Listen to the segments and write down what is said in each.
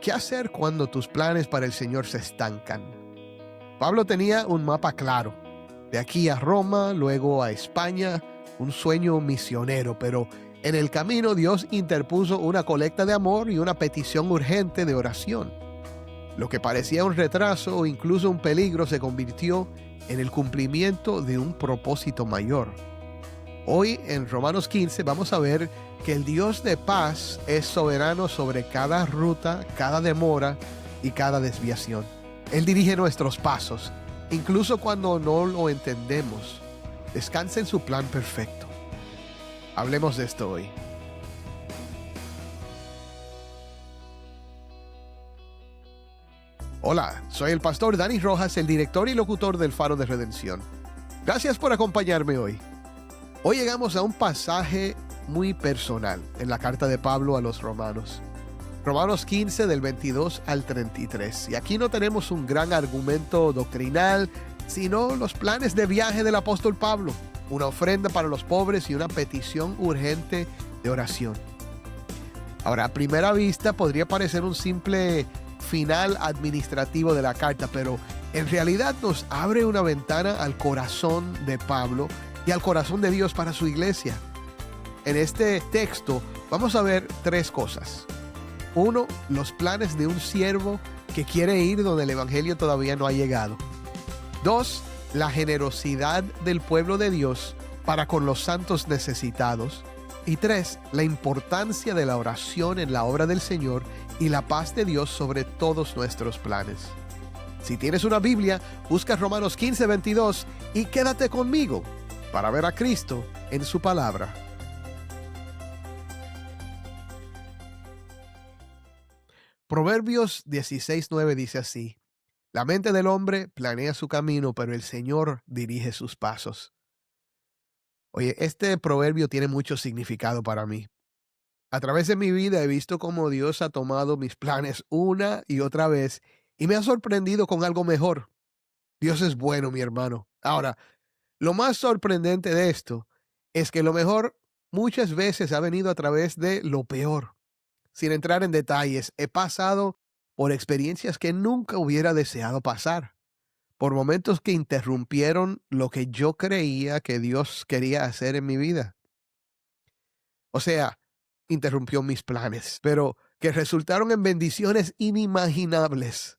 ¿Qué hacer cuando tus planes para el Señor se estancan? Pablo tenía un mapa claro. De aquí a Roma, luego a España, un sueño misionero, pero en el camino Dios interpuso una colecta de amor y una petición urgente de oración. Lo que parecía un retraso o incluso un peligro se convirtió en el cumplimiento de un propósito mayor. Hoy en Romanos 15 vamos a ver que el Dios de paz es soberano sobre cada ruta, cada demora y cada desviación. Él dirige nuestros pasos, incluso cuando no lo entendemos. Descansa en su plan perfecto. Hablemos de esto hoy. Hola, soy el pastor Dani Rojas, el director y locutor del Faro de Redención. Gracias por acompañarme hoy. Hoy llegamos a un pasaje muy personal en la carta de Pablo a los romanos. Romanos 15 del 22 al 33. Y aquí no tenemos un gran argumento doctrinal, sino los planes de viaje del apóstol Pablo, una ofrenda para los pobres y una petición urgente de oración. Ahora, a primera vista podría parecer un simple final administrativo de la carta, pero en realidad nos abre una ventana al corazón de Pablo y al corazón de Dios para su iglesia. En este texto vamos a ver tres cosas. 1. Los planes de un siervo que quiere ir donde el evangelio todavía no ha llegado. 2. La generosidad del pueblo de Dios para con los santos necesitados. Y 3. La importancia de la oración en la obra del Señor y la paz de Dios sobre todos nuestros planes. Si tienes una Biblia, busca Romanos 15:22 y quédate conmigo para ver a Cristo en su palabra. Proverbios 16:9 dice así: La mente del hombre planea su camino, pero el Señor dirige sus pasos. Oye, este proverbio tiene mucho significado para mí. A través de mi vida he visto cómo Dios ha tomado mis planes una y otra vez y me ha sorprendido con algo mejor. Dios es bueno, mi hermano. Ahora, lo más sorprendente de esto es que lo mejor muchas veces ha venido a través de lo peor. Sin entrar en detalles, he pasado por experiencias que nunca hubiera deseado pasar, por momentos que interrumpieron lo que yo creía que Dios quería hacer en mi vida. O sea, interrumpió mis planes, pero que resultaron en bendiciones inimaginables.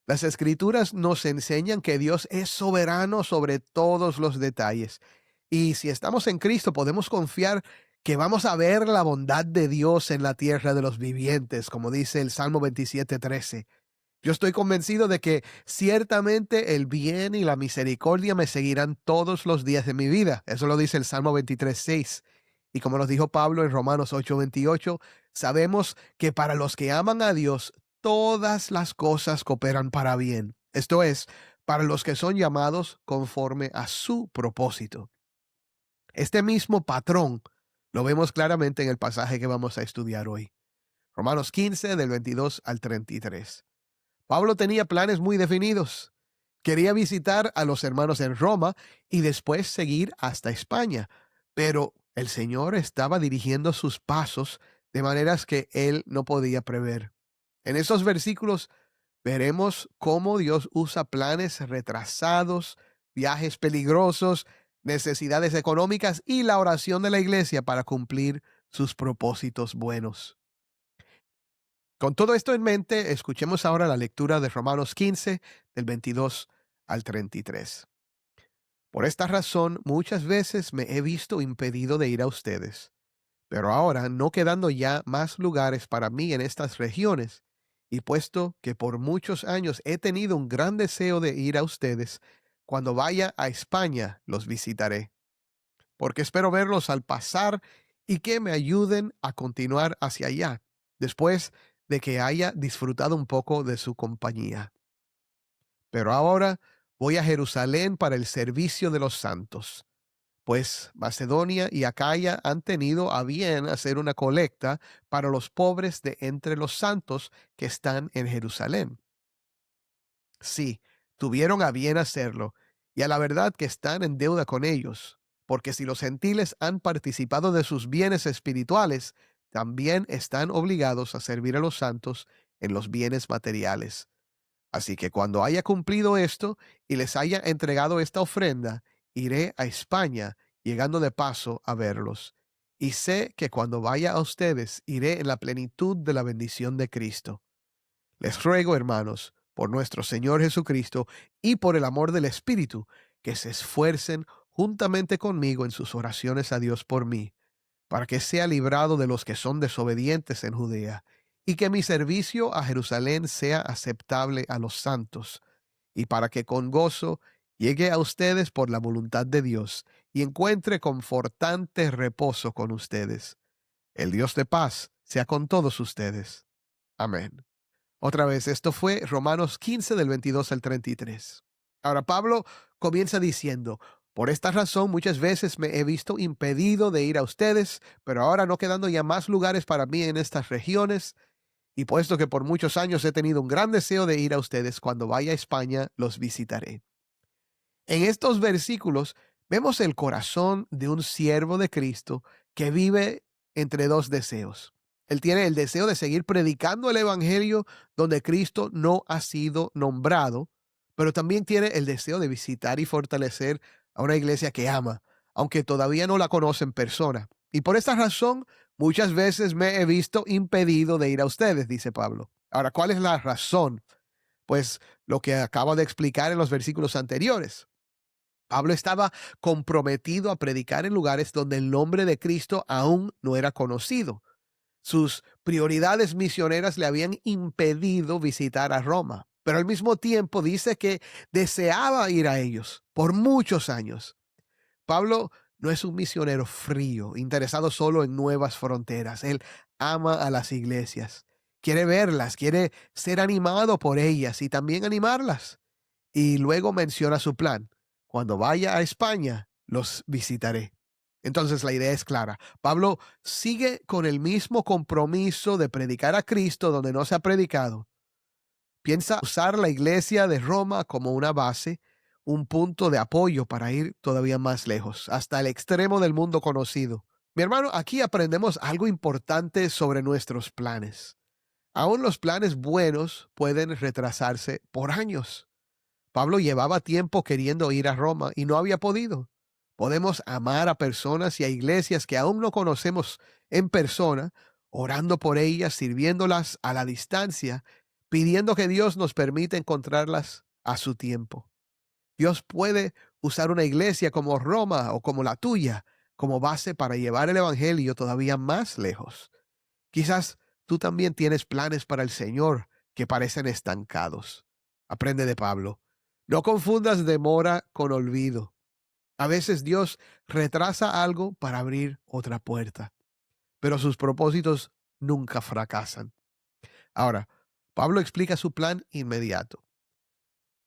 Las Escrituras nos enseñan que Dios es soberano sobre todos los detalles. Y si estamos en Cristo, podemos confiar que vamos a ver la bondad de Dios en la tierra de los vivientes, como dice el Salmo 27:13. Yo estoy convencido de que ciertamente el bien y la misericordia me seguirán todos los días de mi vida. Eso lo dice el Salmo 23:6. Y como nos dijo Pablo en Romanos 8:28, sabemos que para los que aman a Dios, todas las cosas cooperan para bien. Esto es, para los que son llamados conforme a su propósito. Este mismo patrón lo vemos claramente en el pasaje que vamos a estudiar hoy. Romanos 15, del 22 al 33. Pablo tenía planes muy definidos. Quería visitar a los hermanos en Roma y después seguir hasta España. Pero el Señor estaba dirigiendo sus pasos de maneras que él no podía prever. En esos versículos veremos cómo Dios usa planes retrasados, viajes peligrosos, necesidades económicas y la oración de la iglesia para cumplir sus propósitos buenos. Con todo esto en mente, escuchemos ahora la lectura de Romanos 15, del 22 al 33. Por esta razón, muchas veces me he visto impedido de ir a ustedes, pero ahora, no quedando ya más lugares para mí en estas regiones, y puesto que por muchos años he tenido un gran deseo de ir a ustedes, cuando vaya a España los visitaré, porque espero verlos al pasar y que me ayuden a continuar hacia allá, después de que haya disfrutado un poco de su compañía. Pero ahora voy a Jerusalén para el servicio de los santos, pues Macedonia y Acaya han tenido a bien hacer una colecta para los pobres de entre los santos que están en Jerusalén. Sí, tuvieron a bien hacerlo, y a la verdad que están en deuda con ellos, porque si los gentiles han participado de sus bienes espirituales, también están obligados a servir a los santos en los bienes materiales. Así que cuando haya cumplido esto y les haya entregado esta ofrenda, iré a España, llegando de paso a verlos. Y sé que cuando vaya a ustedes, iré en la plenitud de la bendición de Cristo. Les ruego, hermanos, por nuestro Señor Jesucristo y por el amor del Espíritu, que se esfuercen juntamente conmigo en sus oraciones a Dios por mí, para que sea librado de los que son desobedientes en Judea, y que mi servicio a Jerusalén sea aceptable a los santos, y para que con gozo llegue a ustedes por la voluntad de Dios, y encuentre confortante reposo con ustedes. El Dios de paz sea con todos ustedes. Amén. Otra vez, esto fue Romanos 15 del 22 al 33. Ahora Pablo comienza diciendo, por esta razón muchas veces me he visto impedido de ir a ustedes, pero ahora no quedando ya más lugares para mí en estas regiones, y puesto que por muchos años he tenido un gran deseo de ir a ustedes, cuando vaya a España los visitaré. En estos versículos vemos el corazón de un siervo de Cristo que vive entre dos deseos. Él tiene el deseo de seguir predicando el evangelio donde Cristo no ha sido nombrado, pero también tiene el deseo de visitar y fortalecer a una iglesia que ama, aunque todavía no la conoce en persona. Y por esta razón, muchas veces me he visto impedido de ir a ustedes, dice Pablo. Ahora, ¿cuál es la razón? Pues lo que acabo de explicar en los versículos anteriores. Pablo estaba comprometido a predicar en lugares donde el nombre de Cristo aún no era conocido. Sus prioridades misioneras le habían impedido visitar a Roma, pero al mismo tiempo dice que deseaba ir a ellos por muchos años. Pablo no es un misionero frío, interesado solo en nuevas fronteras. Él ama a las iglesias, quiere verlas, quiere ser animado por ellas y también animarlas. Y luego menciona su plan. Cuando vaya a España, los visitaré. Entonces la idea es clara. Pablo sigue con el mismo compromiso de predicar a Cristo donde no se ha predicado. Piensa usar la iglesia de Roma como una base, un punto de apoyo para ir todavía más lejos, hasta el extremo del mundo conocido. Mi hermano, aquí aprendemos algo importante sobre nuestros planes. Aún los planes buenos pueden retrasarse por años. Pablo llevaba tiempo queriendo ir a Roma y no había podido. Podemos amar a personas y a iglesias que aún no conocemos en persona, orando por ellas, sirviéndolas a la distancia, pidiendo que Dios nos permita encontrarlas a su tiempo. Dios puede usar una iglesia como Roma o como la tuya como base para llevar el evangelio todavía más lejos. Quizás tú también tienes planes para el Señor que parecen estancados. Aprende de Pablo. No confundas demora con olvido. A veces Dios retrasa algo para abrir otra puerta, pero sus propósitos nunca fracasan. Ahora, Pablo explica su plan inmediato.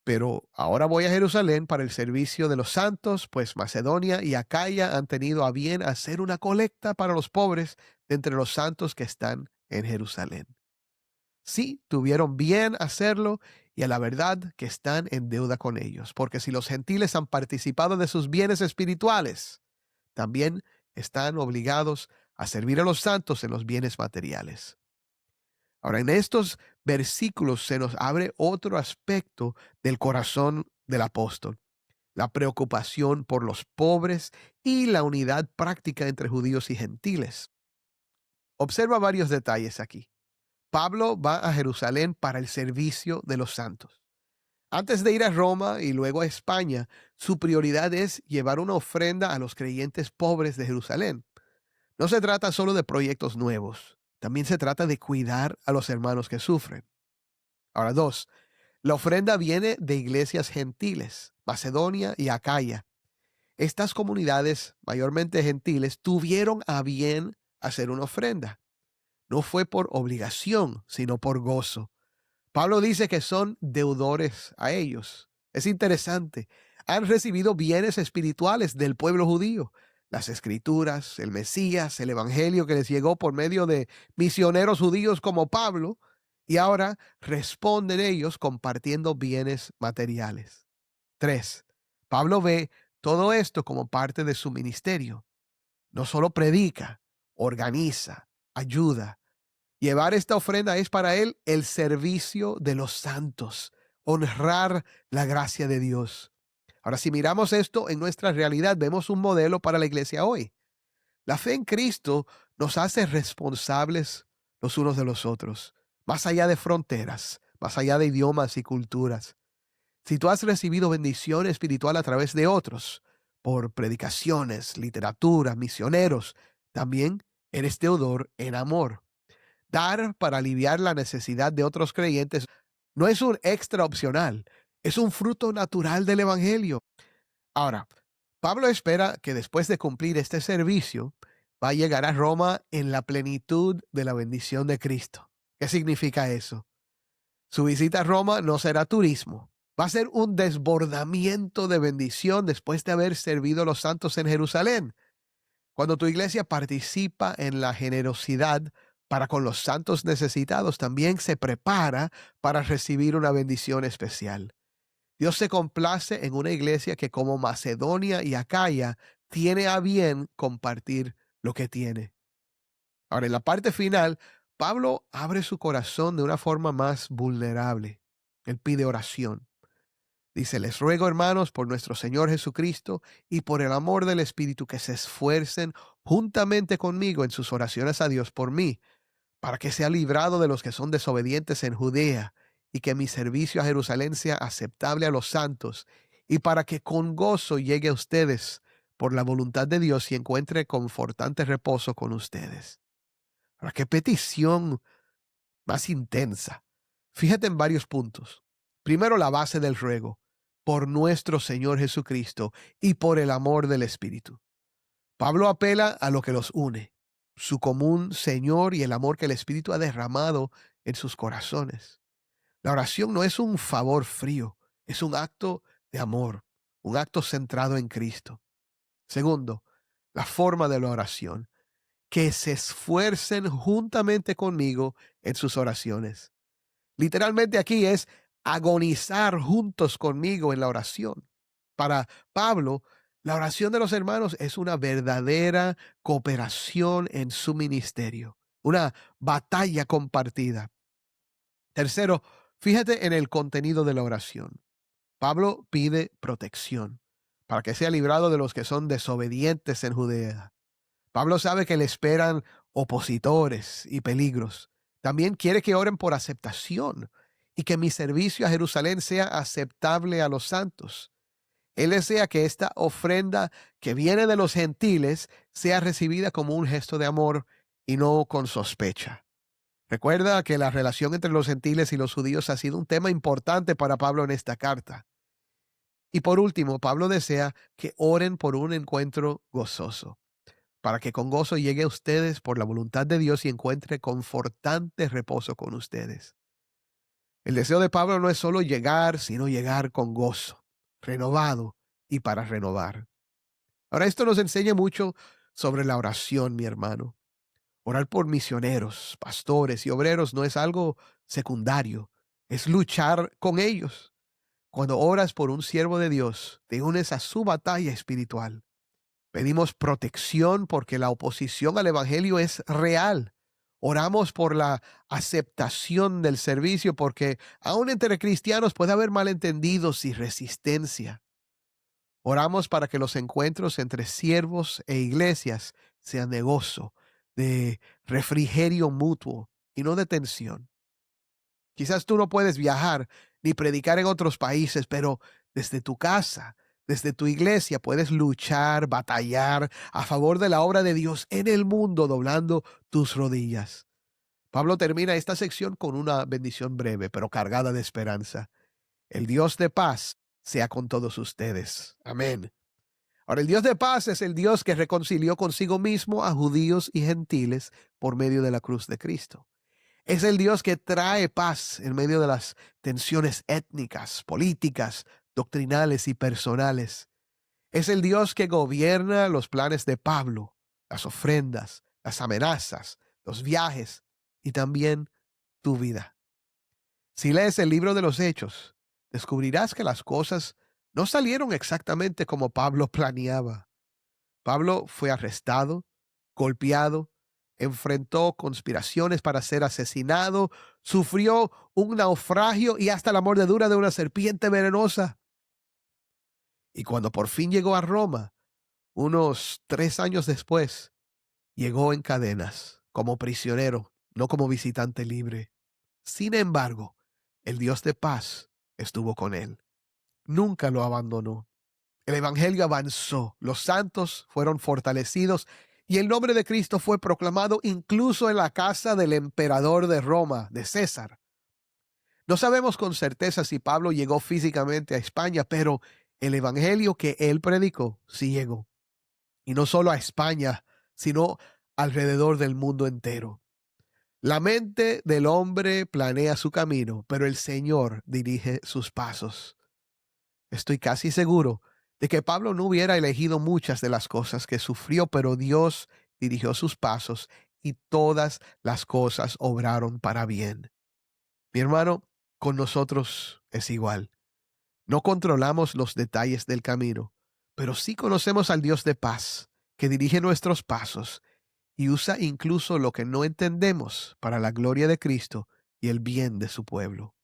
Pero ahora voy a Jerusalén para el servicio de los santos, pues Macedonia y Acaya han tenido a bien hacer una colecta para los pobres de entre los santos que están en Jerusalén. Sí, tuvieron bien hacerlo y a la verdad que están en deuda con ellos, porque si los gentiles han participado de sus bienes espirituales, también están obligados a servir a los santos en los bienes materiales. Ahora, en estos versículos se nos abre otro aspecto del corazón del apóstol, la preocupación por los pobres y la unidad práctica entre judíos y gentiles. Observa varios detalles aquí. Pablo va a Jerusalén para el servicio de los santos. Antes de ir a Roma y luego a España, su prioridad es llevar una ofrenda a los creyentes pobres de Jerusalén. No se trata solo de proyectos nuevos, también se trata de cuidar a los hermanos que sufren. Ahora, dos, la ofrenda viene de iglesias gentiles, Macedonia y Acaya. Estas comunidades, mayormente gentiles, tuvieron a bien hacer una ofrenda. No fue por obligación, sino por gozo. Pablo dice que son deudores a ellos. Es interesante. Han recibido bienes espirituales del pueblo judío. Las escrituras, el Mesías, el evangelio que les llegó por medio de misioneros judíos como Pablo, y ahora responden ellos compartiendo bienes materiales. 3. Pablo ve todo esto como parte de su ministerio. No solo predica, organiza, ayuda. Llevar esta ofrenda es para él el servicio de los santos, honrar la gracia de Dios. Ahora, si miramos esto en nuestra realidad, vemos un modelo para la iglesia hoy. La fe en Cristo nos hace responsables los unos de los otros, más allá de fronteras, más allá de idiomas y culturas. Si tú has recibido bendición espiritual a través de otros, por predicaciones, literatura, misioneros, también eres deudor en amor. Dar para aliviar la necesidad de otros creyentes no es un extra opcional, es un fruto natural del Evangelio. Ahora, Pablo espera que después de cumplir este servicio, va a llegar a Roma en la plenitud de la bendición de Cristo. ¿Qué significa eso? Su visita a Roma no será turismo. Va a ser un desbordamiento de bendición después de haber servido a los santos en Jerusalén. Cuando tu iglesia participa en la generosidad para con los santos necesitados, también se prepara para recibir una bendición especial. Dios se complace en una iglesia que, como Macedonia y Acaya, tiene a bien compartir lo que tiene. Ahora, en la parte final, Pablo abre su corazón de una forma más vulnerable. Él pide oración. Dice: les ruego, hermanos, por nuestro Señor Jesucristo y por el amor del Espíritu, que se esfuercen juntamente conmigo en sus oraciones a Dios por mí, para que sea librado de los que son desobedientes en Judea, y que mi servicio a Jerusalén sea aceptable a los santos, y para que con gozo llegue a ustedes por la voluntad de Dios y encuentre confortante reposo con ustedes. Ahora, qué petición más intensa. Fíjate en varios puntos. Primero, la base del ruego: por nuestro Señor Jesucristo y por el amor del Espíritu. Pablo apela a lo que los une, su común Señor y el amor que el Espíritu ha derramado en sus corazones. La oración no es un favor frío, es un acto de amor, un acto centrado en Cristo. Segundo, la forma de la oración: que se esfuercen juntamente conmigo en sus oraciones. Literalmente aquí es agonizar juntos conmigo en la oración. Para Pablo, la oración de los hermanos es una verdadera cooperación en su ministerio, una batalla compartida. Tercero, fíjate en el contenido de la oración. Pablo pide protección para que sea librado de los que son desobedientes en Judea. Pablo sabe que le esperan opositores y peligros. También quiere que oren por aceptación y que mi servicio a Jerusalén sea aceptable a los santos. Él desea que esta ofrenda que viene de los gentiles sea recibida como un gesto de amor y no con sospecha. Recuerda que la relación entre los gentiles y los judíos ha sido un tema importante para Pablo en esta carta. Y por último, Pablo desea que oren por un encuentro gozoso, para que con gozo llegue a ustedes por la voluntad de Dios y encuentre confortante reposo con ustedes. El deseo de Pablo no es solo llegar, sino llegar con gozo, renovado y para renovar. Ahora, esto nos enseña mucho sobre la oración, mi hermano. Orar por misioneros, pastores y obreros no es algo secundario, es luchar con ellos. Cuando oras por un siervo de Dios, te unes a su batalla espiritual. Pedimos protección porque la oposición al Evangelio es real. Oramos por la aceptación del servicio porque aún entre cristianos puede haber malentendidos y resistencia. Oramos para que los encuentros entre siervos e iglesias sean de gozo, de refrigerio mutuo y no de tensión. Quizás tú no puedes viajar ni predicar en otros países, pero desde tu casa, desde tu iglesia, puedes luchar, batallar a favor de la obra de Dios en el mundo, doblando tus rodillas. Pablo termina esta sección con una bendición breve, pero cargada de esperanza. El Dios de paz sea con todos ustedes. Amén. Ahora, el Dios de paz es el Dios que reconcilió consigo mismo a judíos y gentiles por medio de la cruz de Cristo. Es el Dios que trae paz en medio de las tensiones étnicas, políticas, doctrinales y personales. Es el Dios que gobierna los planes de Pablo, las ofrendas, las amenazas, los viajes y también tu vida. Si lees el libro de los Hechos, descubrirás que las cosas no salieron exactamente como Pablo planeaba. Pablo fue arrestado, golpeado enfrentó conspiraciones para ser asesinado, sufrió un naufragio y hasta la mordedura de una serpiente venenosa. Y cuando por fin llegó a Roma, unos 3 años después, llegó en cadenas, como prisionero, no como visitante libre. Sin embargo, el Dios de paz estuvo con él. Nunca lo abandonó. El evangelio avanzó, los santos fueron fortalecidos y el nombre de Cristo fue proclamado incluso en la casa del emperador de Roma, de César. No sabemos con certeza si Pablo llegó físicamente a España, pero el evangelio que él predicó sí llegó. Y no solo a España, sino alrededor del mundo entero. La mente del hombre planea su camino, pero el Señor dirige sus pasos. Estoy casi seguro de que Pablo no hubiera elegido muchas de las cosas que sufrió, pero Dios dirigió sus pasos y todas las cosas obraron para bien. Mi hermano, con nosotros es igual. No controlamos los detalles del camino, pero sí conocemos al Dios de paz, que dirige nuestros pasos y usa incluso lo que no entendemos para la gloria de Cristo y el bien de su pueblo.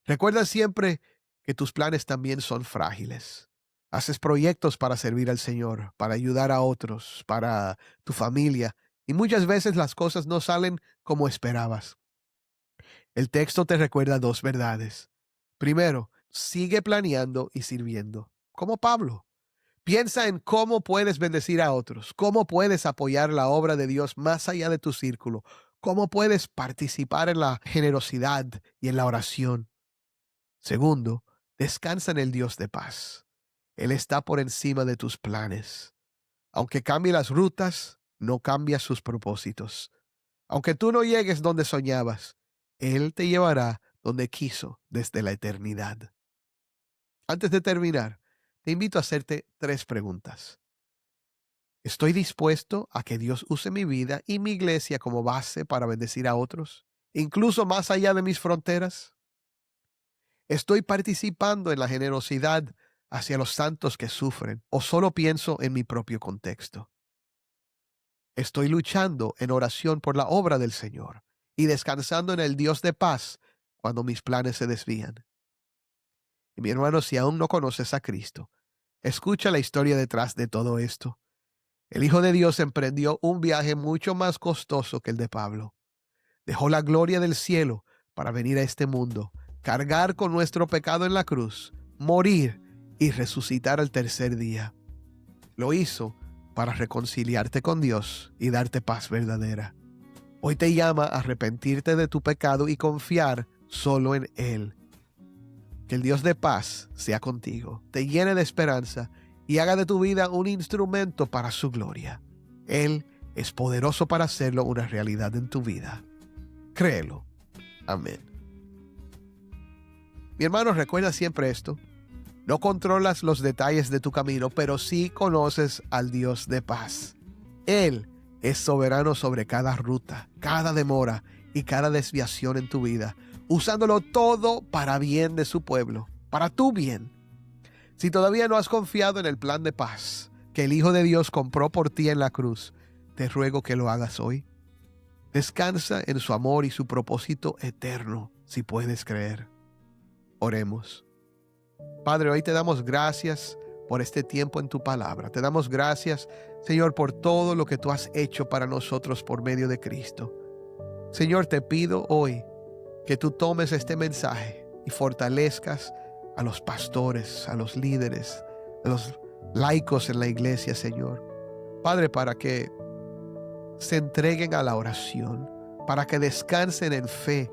Recuerda siempre que tus planes también son frágiles. Haces proyectos para servir al Señor, para ayudar a otros, para tu familia, y muchas veces las cosas no salen como esperabas. El texto te recuerda dos verdades. Primero, sigue planeando y sirviendo, como Pablo. Piensa en cómo puedes bendecir a otros, cómo puedes apoyar la obra de Dios más allá de tu círculo, cómo puedes participar en la generosidad y en la oración. Segundo, descansa en el Dios de paz. Él está por encima de tus planes. Aunque cambie las rutas, no cambia sus propósitos. Aunque tú no llegues donde soñabas, Él te llevará donde quiso desde la eternidad. Antes de terminar, te invito a hacerte 3 preguntas. ¿Estoy dispuesto a que Dios use mi vida y mi iglesia como base para bendecir a otros, incluso más allá de mis fronteras? ¿Estoy participando en la generosidad hacia los santos que sufren o solo pienso en mi propio contexto? ¿Estoy luchando en oración por la obra del Señor y descansando en el Dios de paz cuando mis planes se desvían? Y mi hermano, si aún no conoces a Cristo, escucha la historia detrás de todo esto. El Hijo de Dios emprendió un viaje mucho más costoso que el de Pablo. Dejó la gloria del cielo para venir a este mundo, cargar con nuestro pecado en la cruz, morir y resucitar al tercer día. Lo hizo para reconciliarte con Dios y darte paz verdadera. Hoy te llama a arrepentirte de tu pecado y confiar solo en Él. Que el Dios de paz sea contigo, te llene de esperanza y haga de tu vida un instrumento para su gloria. Él es poderoso para hacerlo una realidad en tu vida. Créelo. Amén. Mi hermano, recuerda siempre esto. No controlas los detalles de tu camino, pero sí conoces al Dios de paz. Él es soberano sobre cada ruta, cada demora y cada desviación en tu vida, usándolo todo para bien de su pueblo, para tu bien. Si todavía no has confiado en el plan de paz que el Hijo de Dios compró por ti en la cruz, te ruego que lo hagas hoy. Descansa en su amor y su propósito eterno, si puedes creer. Oremos. Padre, hoy te damos gracias por este tiempo en tu palabra. Te damos gracias, Señor, por todo lo que tú has hecho para nosotros por medio de Cristo. Señor, te pido hoy que tú tomes este mensaje y fortalezcas a los pastores, a los líderes, a los laicos en la iglesia, Señor. Padre, para que se entreguen a la oración, para que descansen en fe,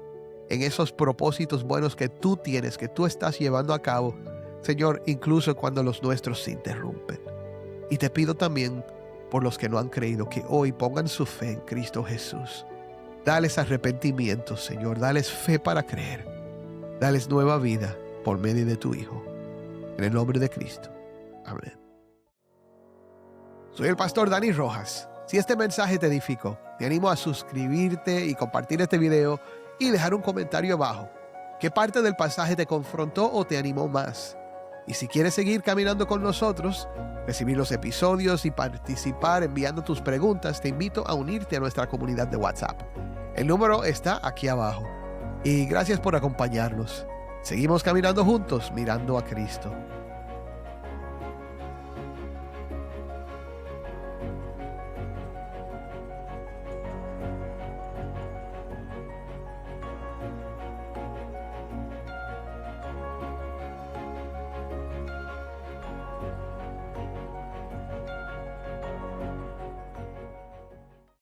en esos propósitos buenos que tú tienes, que tú estás llevando a cabo, Señor, incluso cuando los nuestros se interrumpen. Y te pido también por los que no han creído, que hoy pongan su fe en Cristo Jesús. Dales arrepentimiento, Señor, dales fe para creer, dales nueva vida por medio de tu Hijo. En el nombre de Cristo. Amén. Soy el pastor Dani Rojas. Si este mensaje te edificó, te animo a suscribirte y compartir este video y dejar un comentario abajo. ¿Qué parte del pasaje te confrontó o te animó más? Y si quieres seguir caminando con nosotros, recibir los episodios y participar enviando tus preguntas, te invito a unirte a nuestra comunidad de WhatsApp. El número está aquí abajo. Y gracias por acompañarnos. Seguimos caminando juntos, mirando a Cristo.